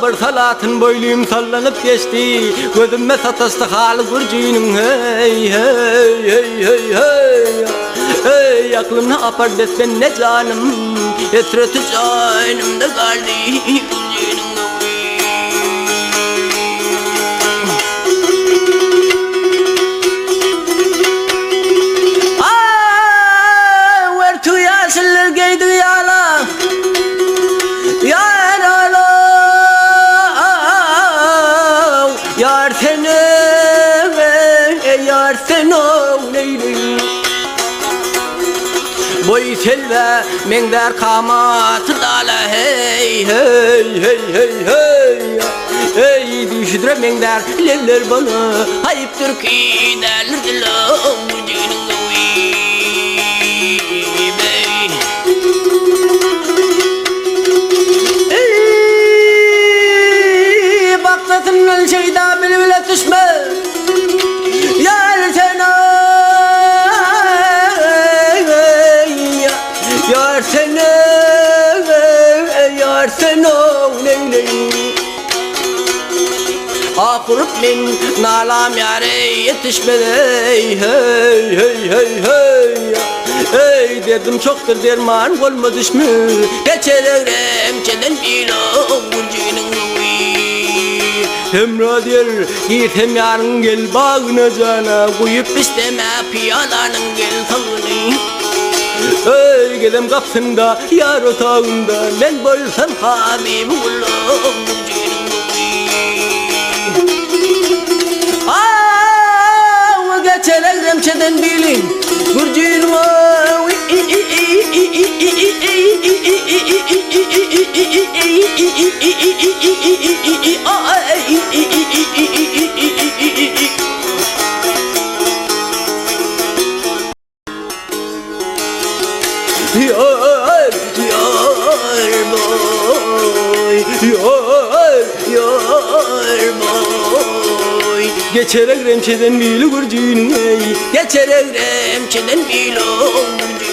Ağır salatın boyluyum sallanıp geçti. Gözüme satastı halı gurcuyunun hey hey hey hey hey. Hey aklım ne yapar desben ne canım. Esreti canımda kaldı gurcuyunun. Boy selve mengder kamat dala hey hey hey hey hey. Hey düşüdre mengder levler bana hayıp Türkiye derler dilam ucunun gavi bey. Hey baktasının şeyda bile bile düşme. Yar sen Akurup min nalam yare yetişmedi hey hey hey hey hey. Hey derdim çoktur derman olmadı mı? Geçerim çeden bilo burcunun hem radyer git hem yarın gel bağına cana koyup isteme piyalanın gel sağını. Hey gelem kapsında yar otağında ben boysan habib ullum burcunun geçerim çeden bilin burcun var yar boy yar boy geçerek remçeden bilo gurcun hey geçerek remçeden bilo gurcun